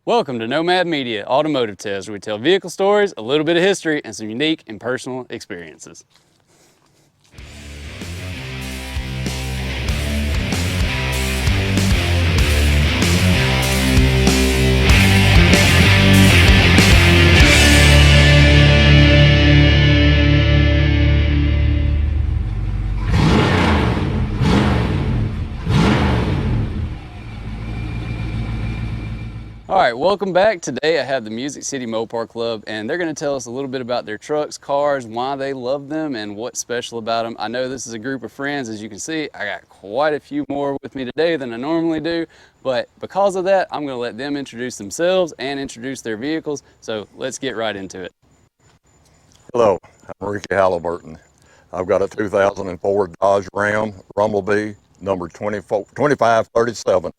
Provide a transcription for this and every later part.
Welcome to NomadMedia, Automotive Tales, where we tell vehicle stories, a little bit of history, and some unique and personal experiences. All right, welcome back. Today I have the Music City Mopar Club, and they're going to tell us a little bit about their trucks, cars, why they love them, and what's special about them. I know this is a group of friends. As you can see, I got quite a few more with me today than I normally do, but because of that, I'm going to let them introduce themselves and introduce their vehicles, so let's get right into it. Hello, I'm Ricky Halliburton. I've got a 2004 Dodge Ram Rumblebee, number 2537.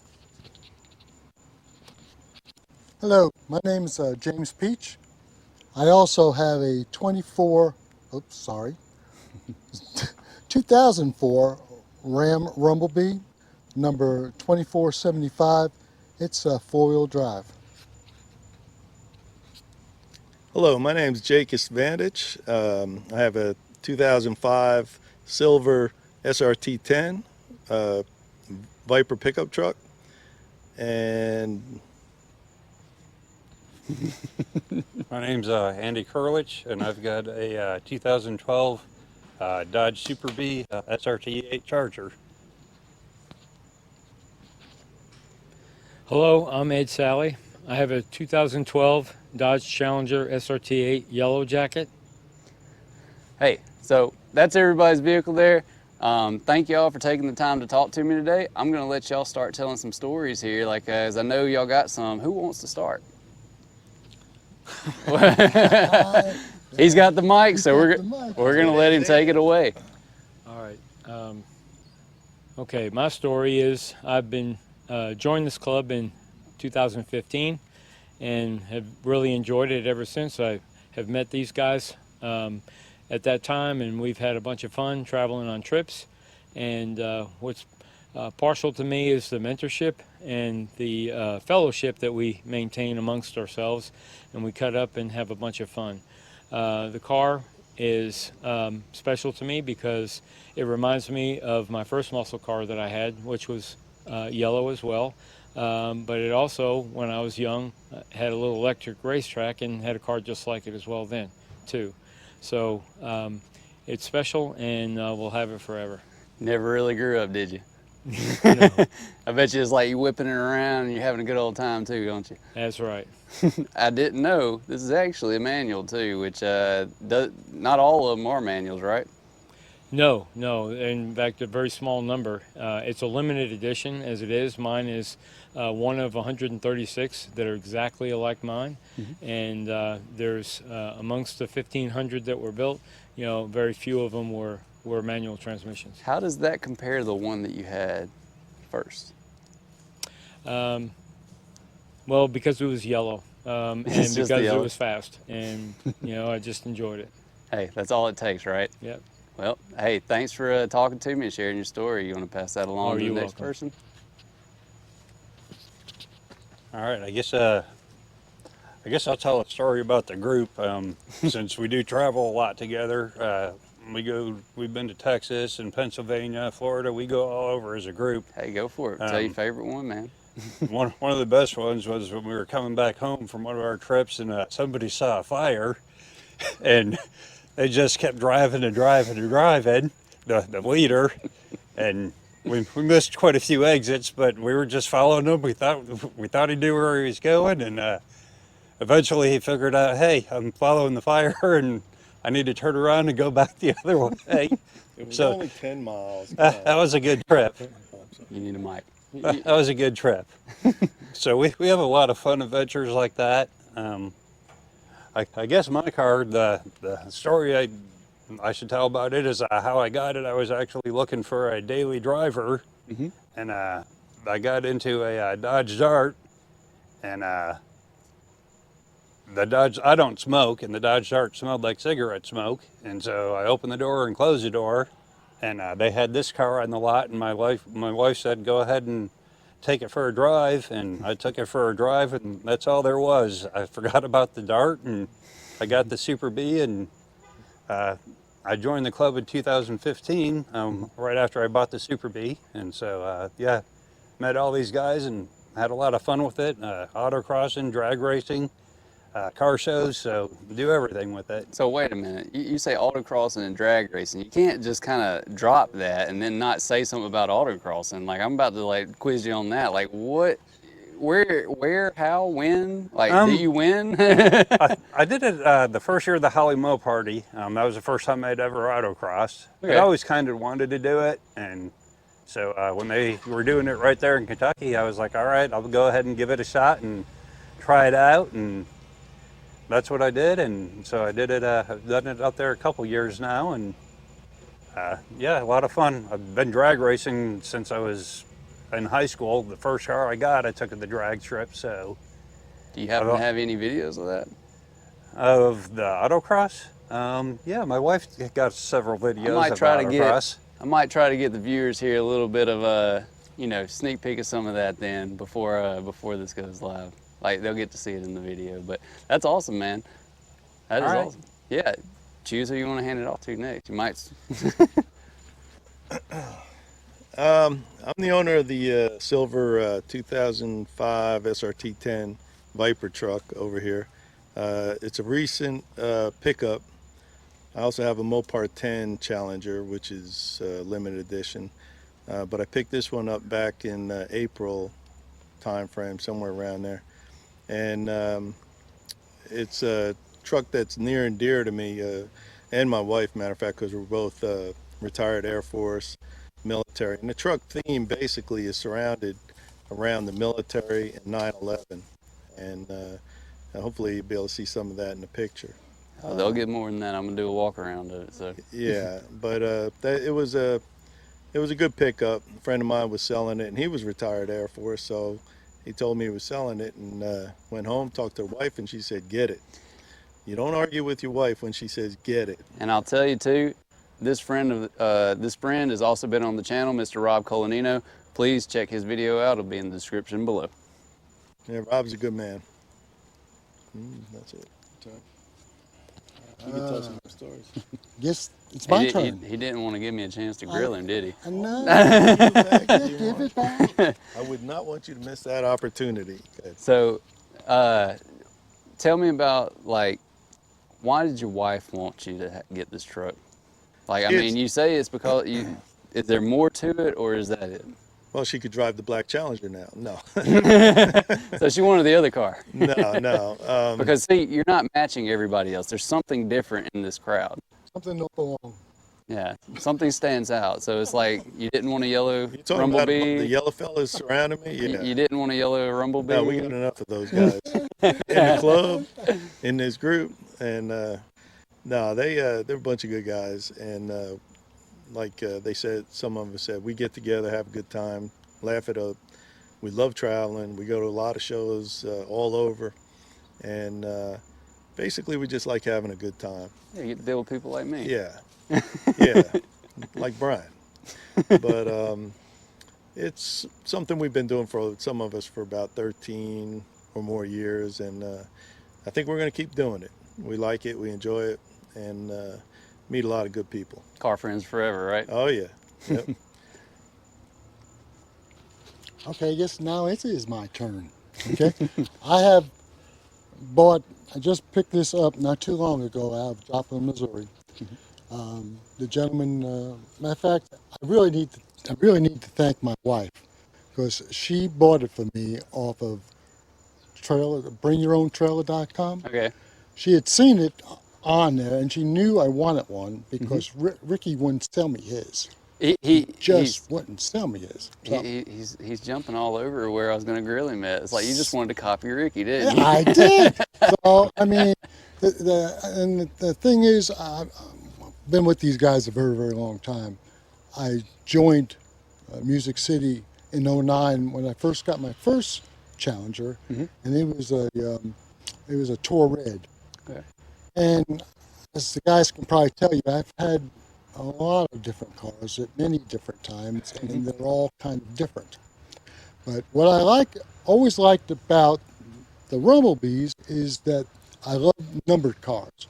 Hello, my name is James Peach. I also have a 2004 Ram Rumblebee, number 2475. It's a four-wheel drive. Hello, my name is Jake Vantage. I have a 2005 silver SRT10 Viper pickup truck, and My name's Andy Kurlich, and I've got a 2012 Dodge Super Bee SRT8 Charger. Hello, I'm Ed Sally. I have a 2012 Dodge Challenger SRT8 Yellow Jacket. Hey, so that's everybody's vehicle there. Thank y'all for taking the time to talk to me today. I'm going to let y'all start telling some stories here, as I know y'all got some. Who wants to start? He's got the mic, so we're going to let him take it away. All right. Okay, my story is I've been joined this club in 2015 and have really enjoyed it ever since. I have met these guys at that time, and we've had a bunch of fun traveling on trips. And what's partial to me is the mentorship and the fellowship that we maintain amongst ourselves, and we cut up and have a bunch of fun. The car is special to me because it reminds me of my first muscle car that I had, which was yellow as well. But it also, when I was young, had a little electric racetrack and had a car just like it as well then, too. So it's special, and we'll have it forever. Never really grew up, did you? No. I bet you it's like you whipping it around and you're having a good old time too, don't you? That's right. I didn't know this is actually a manual too, which not all of them are manuals, right? No. In fact, a very small number. It's a limited edition as it is. Mine is one of 136 that are exactly alike mine. Mm-hmm. And there's amongst the 1,500 that were built, very few of them were manual transmissions. How does that compare to the one that you had first? Well, because it was yellow, and because it was fast, and I just enjoyed it. Hey, that's all it takes, right? Yep. Well, hey, thanks for talking to me and sharing your story. You want to pass that along to the next person? All right, I guess I'll tell a story about the group. Since we do travel a lot together, we've been to Texas and Pennsylvania, Florida. We go all over as a group. Hey, go for it. Tell your favorite one, man. One of the best ones was when we were coming back home from one of our trips, and somebody saw a fire, and they just kept driving, the leader, and we missed quite a few exits, but we were just following him. We thought he knew where he was going, and eventually he figured out, hey, I'm following the fire, and I need to turn around and go back the other way. it was only 10 miles. That was a good trip. You need a mic. That was a good trip. So we have a lot of fun adventures like that. I guess my car, the story I should tell about it is how I got it. I was actually looking for a daily driver, Mm-hmm. and I got into a Dodge Dart, and the Dodge, I don't smoke, and the Dodge Dart smelled like cigarette smoke, and so I opened the door and closed the door, and they had this car on the lot, and my wife said, go ahead and take it for a drive, and I took it for a drive, and that's all there was. I forgot about the Dart, and I got the Super B, and I joined the club in 2015, right after I bought the Super B, and so yeah, met all these guys and had a lot of fun with it. Autocrossing, drag racing, car shows, so do everything with it. So wait a minute, you say autocrossing and drag racing. You can't just kind of drop that and then not say something about autocrossing. Like I'm about to like quiz you on that. Like what, where, how, when? Like do you win? I did it the first year of the Holly Mo party. That was the first time I'd ever autocrossed. Okay. I always kind of wanted to do it, and so when they were doing it right there in Kentucky, I was like, all right, I'll go ahead and give it a shot and try it out, and that's what I did. And so I did it. I've done it out there a couple years now, and yeah, a lot of fun. I've been drag racing since I was in high school. The first car I got, I took it the drag strip. So Do you happen to have any videos of that? of the autocross, yeah, my wife got several videos of autocross. I might try to get the viewers here a little bit of a, sneak peek of some of that then before this goes live. Like they'll get to see it in the video. But that's awesome, man. That is All right. awesome. Yeah. Choose who you want to hand it off to next. You might. I'm the owner of the silver 2005 SRT10 Viper truck over here. It's a recent pickup. I also have a Mopar 10 Challenger, which is limited edition. But I picked this one up back in April time frame, somewhere around there. And it's a truck that's near and dear to me and my wife, matter of fact, because we're both retired Air Force, military. And the truck theme basically is surrounded around the military and 9/11. And hopefully you'll be able to see some of that in the picture. Oh, they'll get more than that. I'm gonna do a walk around of it. So Yeah, but it was a good pickup. A friend of mine was selling it, and he was retired Air Force, so he told me he was selling it, and went home, talked to the wife, and she said, "Get it." You don't argue with your wife when she says, "Get it." And I'll tell you too, this friend has also been on the channel, Mr. Rob Colannino. Please check his video out. It'll be in the description below. Yeah, Rob's a good man. That's it. You can tell some more stories. Guess it's my turn. He didn't want to give me a chance to grill him, did he? No, give it back. I would not want you to miss that opportunity. So, tell me about, like, why did your wife want you to get this truck? Like, I mean, you say it's because is there more to it, or is that it? Well, she could drive the black Challenger now. No. So she wanted the other car. No. Because see, you're not matching everybody else. There's something different in this crowd. Something don't belong. Yeah, something stands out. So it's like you didn't want a yellow You talking about Rumblebee. the yellow fellas surrounding me? Yeah. You didn't want a yellow Rumblebee. No, we got enough of those guys in the club, in this group, and no, they're a bunch of good guys, and like they said, some of them said, we get together, have a good time, laugh it up. We love traveling. We go to a lot of shows all over, and basically we just like having a good time. Yeah, you get to deal with people like me. Yeah, yeah, like Brian. But it's something we've been doing for some of us for about 13 or more years, and I think we're going to keep doing it. We like it, we enjoy it, and meet a lot of good people. Car friends forever, right? Oh yeah. Yep. Okay, I guess now it is my turn. Okay, I just picked this up not too long ago out of Joplin, Missouri. The gentleman, matter of fact, I really need to thank my wife, because she bought it for me off of BringYourOwnTrailer.com. Okay. She had seen it on there, and she knew I wanted one because Ricky wouldn't sell me his. He's Wouldn't sell me his. So, he's jumping all over where I was going to grill him at. It's like you just wanted to copy Ricky, didn't you? I did. So I mean, the thing is, I've been with these guys a very, very long time. I joined Music City in '09 when I first got my first Challenger, and it was a Tour Red. Okay. And as the guys can probably tell you, I've had a lot of different cars at many different times, and they're all kind of different. But what I always liked about the Rumblebees is that I love numbered cars.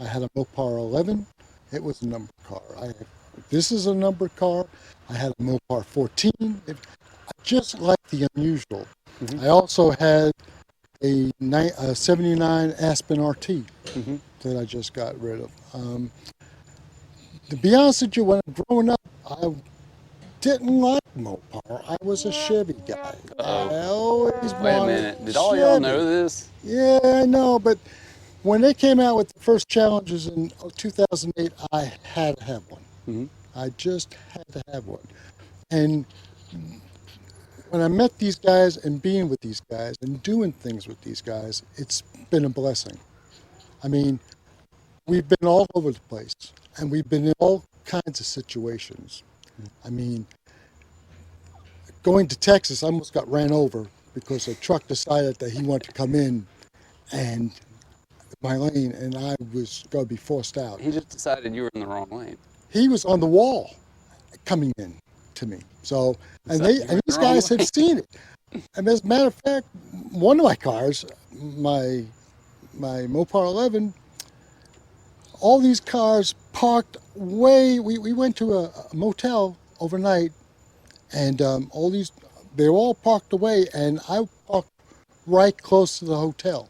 I had a Mopar 11. It was a numbered car. This is a numbered car. I had a Mopar 14. I just like the unusual. I also had a 79 Aspen RT that I just got rid of. To be honest with you, when growing up, I didn't like Mopar. I was a Chevy guy. I always Wait a wanted minute. Did all y'all know Chevy. this? Yeah, I know, but when they came out with the first challenges in 2008, I had to have one. I just had to have one. And when I met these guys and being with these guys and doing things with these guys, it's been a blessing. I mean, we've been all over the place and we've been in all kinds of situations. I mean, going to Texas, I almost got ran over because a truck decided that he wanted to come in and my lane, and I was going to be forced out. He just decided you were in the wrong lane. He was on the wall coming in to me. So, and these guys have seen it. And as a matter of fact, one of my cars, my Mopar 11, all these cars parked we went to a motel overnight, and they were all parked away, and I parked right close to the hotel.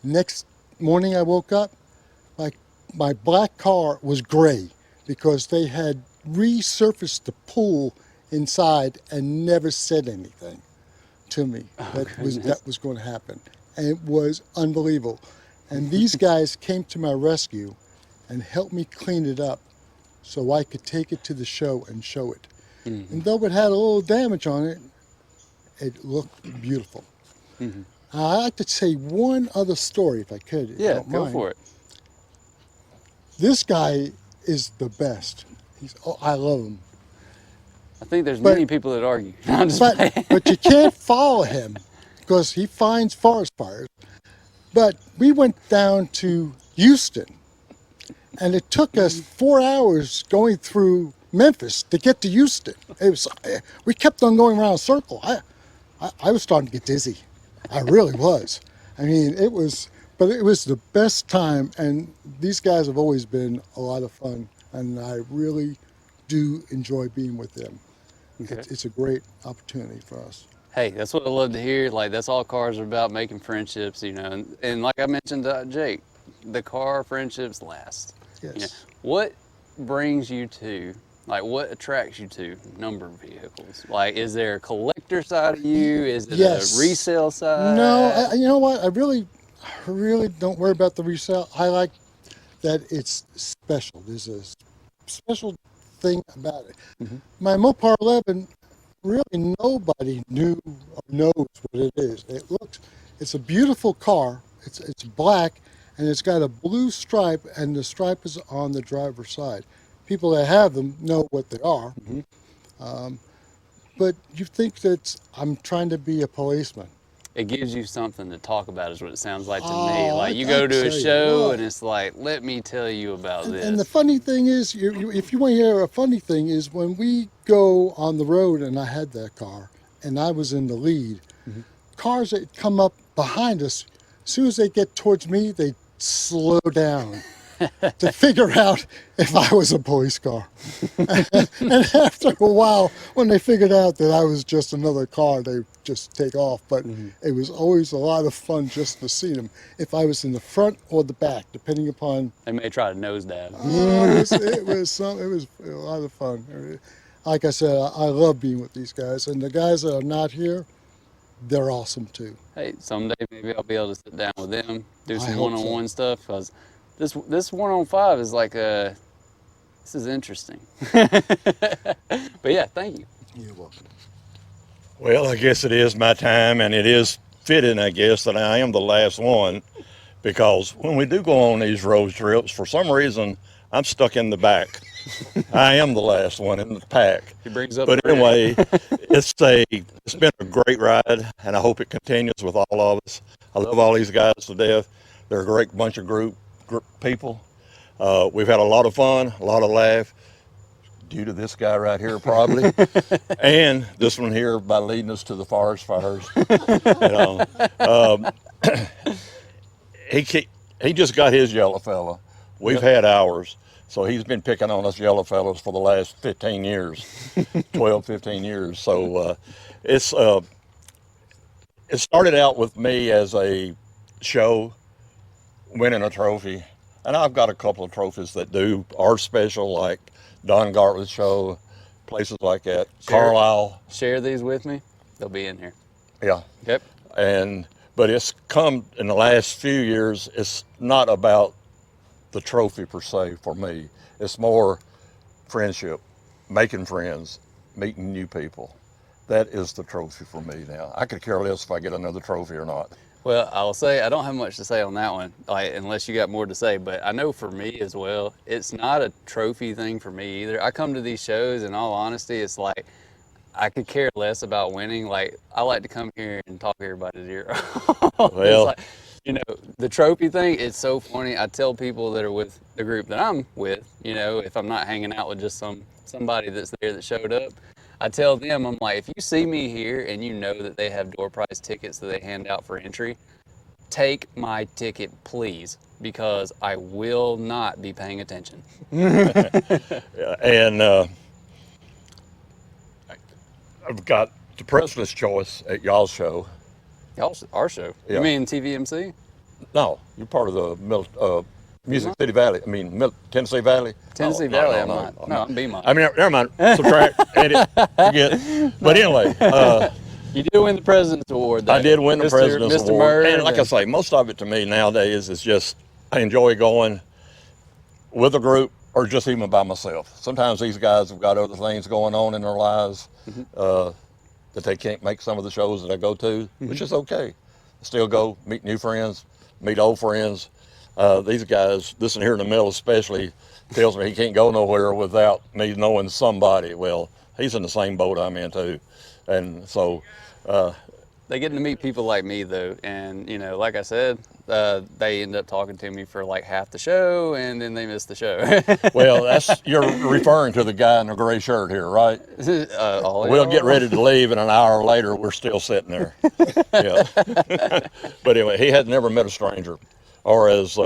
Next morning I woke up, my black car was gray because they had resurfaced the pool inside and never said anything to me that was going to happen. And it was unbelievable. And these guys came to my rescue and helped me clean it up so I could take it to the show and show it. And though it had a little damage on it, it looked beautiful. I'd like to say one other story, if I could. If you don't Go mind. for it. This guy is the best. I love him. I think there's many people that argue. No, I'm just But, playing. but you can't follow him because he finds forest fires. But we went down to Houston, and it took us 4 hours going through Memphis to get to Houston. We kept on going around a circle. I was starting to get dizzy. I really was. I mean, it was the best time, and these guys have always been a lot of fun, and I really do enjoy being with them. Okay. It's a great opportunity for us. Hey, that's what I love to hear. Like, that's all cars are about, making friendships, you know. And like I mentioned to Jake, the car friendships last. Yes. You know, what brings you to, like, what attracts you to number vehicles? Like, is there a collector side of you? Is it Yes. a resale side? No, you know what? I really don't worry about the resale. I like that it's special. There's a special thing about it. My Mopar 11, really nobody knew or knows what it is. It's a beautiful car. It's black, and it's got a blue stripe, and the stripe is on the driver's side. People that have them know what they are. But you think that I'm trying to be a policeman. It gives you something to talk about, is what it sounds like to me. Oh, Like, you I go to a tell you show what. and it's like, let me tell you about this. And the funny thing is, if you want to hear a funny thing, is when we go on the road, and I had that car, and I was in the lead, cars that come up behind us, as soon as they get towards me, they slow down to figure out if I was a police car. And after a while, when they figured out that I was just another car, they just take off. But it was always a lot of fun just to see them, if I was in the front or the back, depending upon. They may try to nosedive. It was a lot of fun. Like I said, I love being with these guys, and the guys that are not here, they're awesome too. Hey, someday maybe I'll be able to sit down with them, do I some hope so. one-on-one stuff, because this 1-on-5 is like this is interesting. But yeah, thank you. You're welcome. Well, I guess it is my time, and it is fitting, I guess, that I am the last one, because when we do go on these road trips, for some reason, I'm stuck in the back. I am the last one in the pack. He brings up But the rear. anyway, it's been a great ride, and I hope it continues with all of us. I love all these guys to death. They're a great bunch of group people. We've had a lot of fun, a lot of laugh. due to this guy right here, probably, and this one here by leading us to the forest fires. You know, he just got his yellow fella. We've had ours, so he's been picking on us yellow fellas for the last 15 years, 12, 15 years. So it started out with me as a show, winning a trophy, and I've got a couple of trophies that are special, like Don Gartlett's show, places like that. Carlisle. Share these with me. They'll be in here. Yeah. Yep. But it's come in the last few years, it's not about the trophy per se for me. It's more friendship, making friends, meeting new people. That is the trophy for me now. I could care less if I get another trophy or not. Well, I'll say I don't have much to say on that one, like, unless you got more to say, but I know for me as well, it's not a trophy thing for me either. I come to these shows, in all honesty, it's like I could care less about winning. Like, I like to come here and talk everybody's ear off. Well, it's like, you know, the trophy thing, it's so funny. I tell people that are with the group that I'm with, you know, if I'm not hanging out with just somebody that's there that showed up, I tell them, I'm like, if you see me here and you know that they have door prize tickets that they hand out for entry, take my ticket, please, because I will not be paying attention. And I've got the President's Choice at y'all's show. Our show? Yeah. You mean TVMC? No, you're part of the Music City Valley. I mean, Tennessee Valley. Tennessee Valley, I'm not. No, I'm Beamont. I mean, never mind. Subtract. Edit. Forget. But anyway, you did win the President's Award, though. I did win the President's Mr. Award. Murr, And like I say, most of it to me nowadays is just I enjoy going with a group or just even by myself. Sometimes these guys have got other things going on in their lives that they can't make some of the shows that I go to, which is okay. Still go, meet new friends, meet old friends. These guys, this one here in the middle especially, tells me he can't go nowhere without me knowing somebody. Well, he's in the same boat I'm in too. And so they get to meet people like me, though, and, you know, like I said, they end up talking to me for like half the show, and then they miss the show. Well, you're referring to the guy in the gray shirt here, right? We'll get ready to leave, and an hour later, we're still sitting there. Yeah. But anyway, he had never met a stranger, or as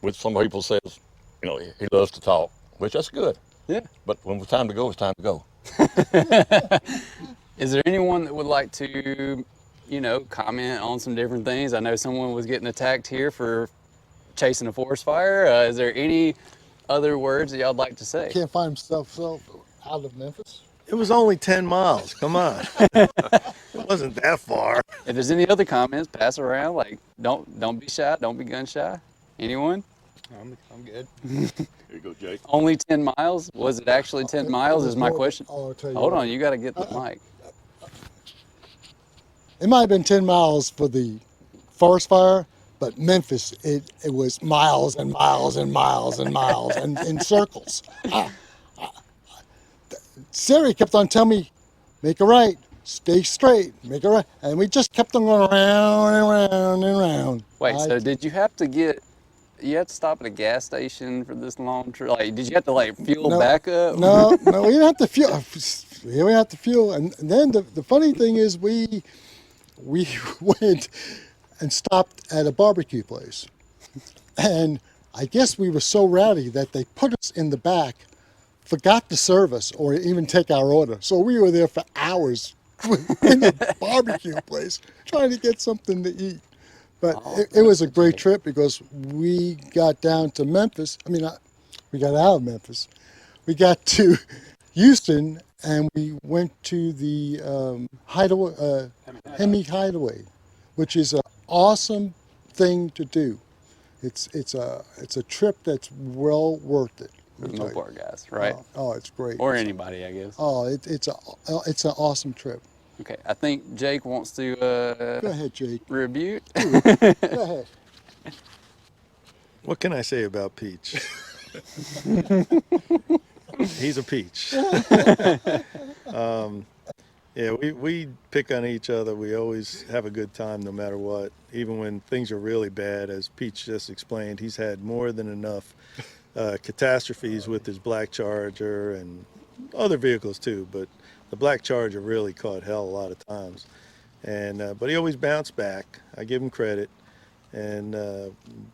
with some people says, you know, he loves to talk, which that's good. Yeah. But when it's time to go, it's time to go. Is there anyone that would like to, you know, comment on some different things? I know someone was getting attacked here for chasing a forest fire. Is there any other words that y'all would like to say? Can't find himself out of Memphis. It was only 10 miles. Come on. It wasn't that far. If there's any other comments, pass around. Like, don't be shy. Don't be gun shy. Anyone? I'm good. Here you go, Jake. Only 10 miles? Was it actually 10 miles is my question. I'll tell you Hold what. on, you got to get the mic. It might have been 10 miles for the forest fire, but Memphis, it was miles and miles and miles and miles and in circles. Siri kept on telling me, make a right, stay straight, make a right. And we just kept on going around and around and around. Wait, so did you have to stop at a gas station for this long trip? Like, did you have to like fuel back up? No, we didn't have to fuel. We didn't have to fuel. And then the funny thing is we went and stopped at a barbecue place. And I guess we were so rowdy that they put us in the back, forgot to serve us or even take our order. So we were there for hours in the barbecue place trying to get something to eat. But it was a great trip because we got down to Memphis. I mean, we got out of Memphis. We got to Houston and we went to the Hideaway, Hemi Hideaway, which is an awesome thing to do. It's a trip that's well worth it. For the Mopar guys, right? Oh, it's great. Or anybody, I guess. Oh, it's an awesome trip. Okay, I think Jake wants to Go ahead, Jake. rebuke. Go ahead. What can I say about Peach? He's a peach. Yeah, we pick on each other. We always have a good time no matter what. Even when things are really bad, as Peach just explained, he's had more than enough catastrophes with his black Charger and other vehicles too, but the black Charger really caught hell a lot of times. And but he always bounced back. I give him credit, and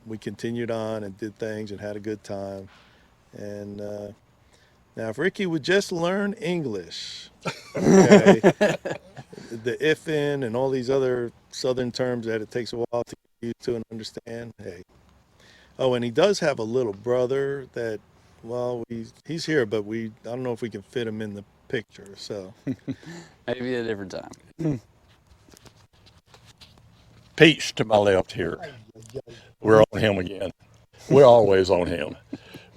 we continued on and did things and had a good time. And now, if Ricky would just learn English, okay, the if in and all these other Southern terms that it takes a while to get used to and understand. Hey, oh, and he does have a little brother that, well, he's here, but I don't know if we can fit him in the picture. So Maybe a different time. Peach to my left here. We're on him again. We're always on him.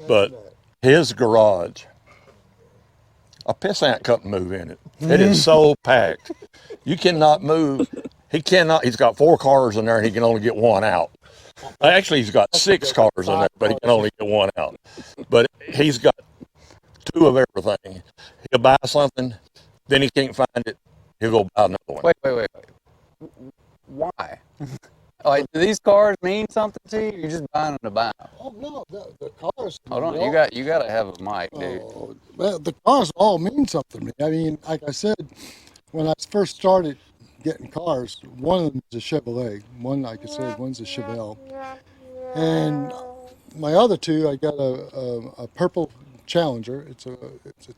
But his garage, a pissant couldn't move in it. It is so packed. You cannot move. He cannot. He's got 4 cars in there, and he can only get one out. Actually, he's got 6 cars in there, but he can only get one out. But he's got 2 of everything. He'll buy something, then he can't find it. He'll go buy another one. Wait. Why? Like, do these cars mean something to you? You're just buying them to buy them. Oh no, the cars. Hold on, you got to have a mic, dude. Well, the cars all mean something to me. I mean, like I said, when I first started getting cars, one of them is a Chevrolet. One, like I said, one's a Chevelle. And my other 2, I got a purple Challenger. It's a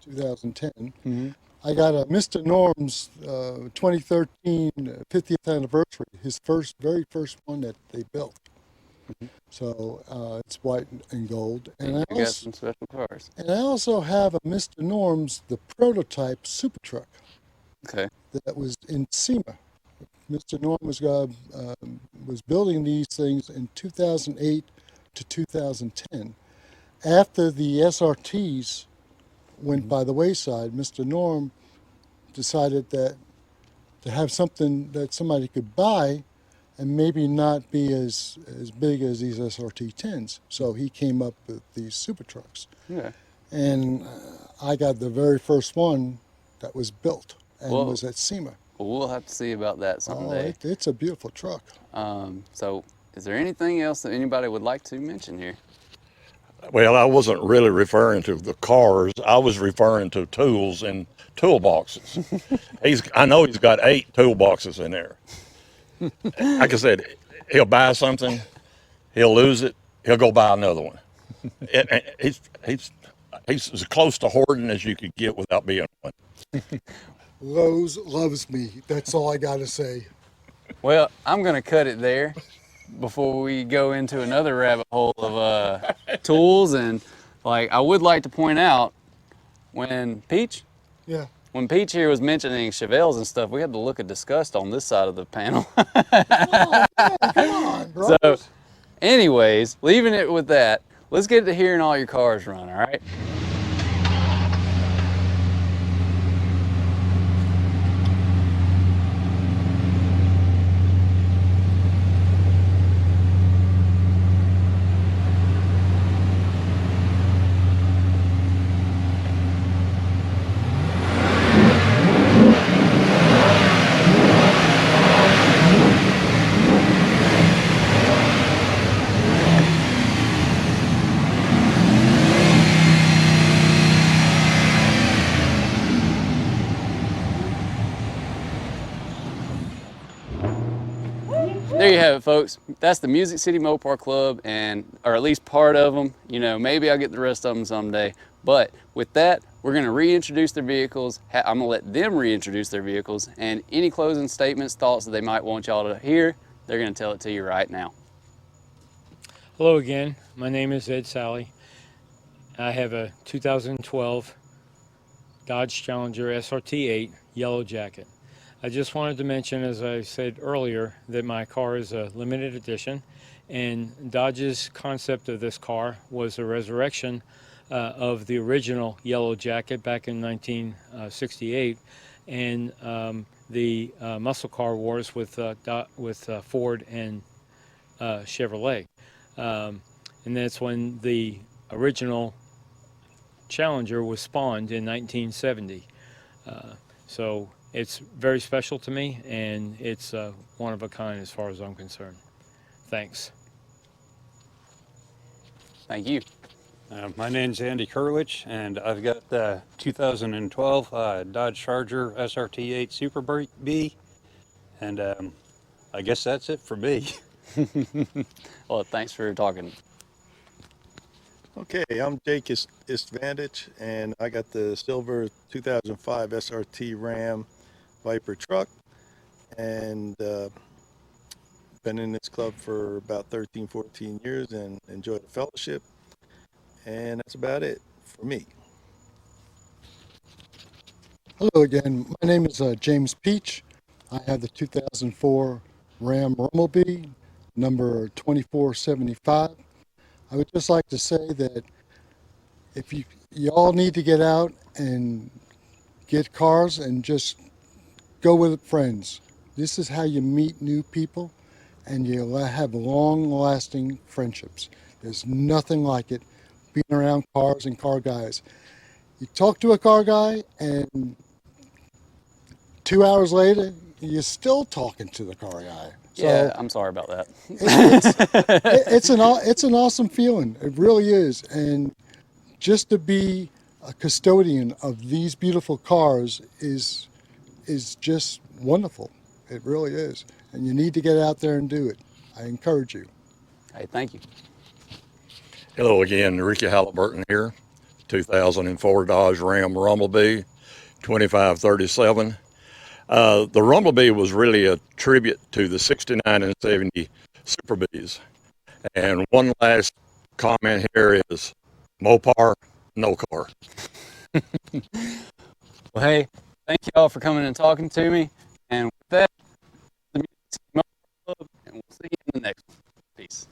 2010. Mm-hmm. I got a Mr. Norm's 2013 50th anniversary, his very first one that they built. Mm-hmm. So it's white and gold. And You got some special cars. I also have a Mr. Norm's, the prototype Super Truck. Okay. That was in SEMA. Mr. Norm was building these things in 2008 to 2010. After the SRTs went by the wayside, Mr. Norm decided that to have something that somebody could buy and maybe not be as big as these SRT 10s. So he came up with these super trucks. Yeah. And I got the very first one that was built and Whoa. was at SEMA. Well, we'll have to see about that someday. It's a beautiful truck. So is there anything else that anybody would like to mention here? Well, I wasn't really referring to the cars. I was referring to tools and toolboxes. I know he's got 8 toolboxes in there. Like I said, he'll buy something, he'll lose it, he'll go buy another one. He's as close to hoarding as you could get without being one. Lowe's loves me. That's all I got to say. Well, I'm going to cut it there before we go into another rabbit hole of tools. And like, I would like to point out when Peach here was mentioning Chevelles and stuff, we had the look of disgust on this side of the panel. Oh, man, come on, bro. So anyways, leaving it with that, let's get to hearing all your cars run, all right? There you have it, folks. That's the Music City Mopar Club, or at least part of them. You know, maybe I'll get the rest of them someday. But with that, we're going to reintroduce their vehicles. I'm going to let them reintroduce their vehicles, and any closing statements, thoughts that they might want y'all to hear, they're going to tell it to you right now. Hello again. My name is Ed Sally. I have a 2012 Dodge Challenger SRT8 Yellow Jacket. I just wanted to mention, as I said earlier, that my car is a limited edition, and Dodge's concept of this car was a resurrection of the original Yellow Jacket back in 1968, and the muscle car wars with Ford and Chevrolet. And that's when the original Challenger was spawned in 1970. So it's very special to me, and it's one of a kind as far as I'm concerned. Thanks. Thank you. My name's Andy Kurlich, and I've got the 2012 Dodge Charger SRT8 Super B, and I guess that's it for me. Well, thanks for talking. Okay, I'm Jake Istvantage, and I got the silver 2005 SRT Ram Viper truck, and been in this club for about 13, 14 years and enjoyed the fellowship, and that's about it for me. Hello again. My name is James Peach. I have the 2004 Ram Rumblebee, number 2475. I would just like to say that if you all need to get out and get cars and just go with friends. This is how you meet new people and you'll have long-lasting friendships. There's nothing like it being around cars and car guys. You talk to a car guy and 2 hours later, you're still talking to the car guy. So Yeah, I'm sorry about that. it's an awesome feeling. It really is. And just to be a custodian of these beautiful cars is just wonderful. It really is. And you need to get out there and do it. I encourage you. Hey, thank you. Hello again, Ricky Halliburton here, 2004 Dodge Ram Rumblebee, 2537. The Rumblebee was really a tribute to the 69 and 70 Super Bs. And one last comment here is Mopar, no car. Well, hey, thank you all for coming and talking to me. And with that, the Music City Mopar Club, and we'll see you in the next one. Peace.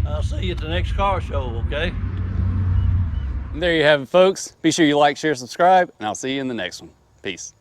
I'll see you at the next car show, okay? And there you have it, folks. Be sure you like, share, subscribe, and I'll see you in the next one. Peace.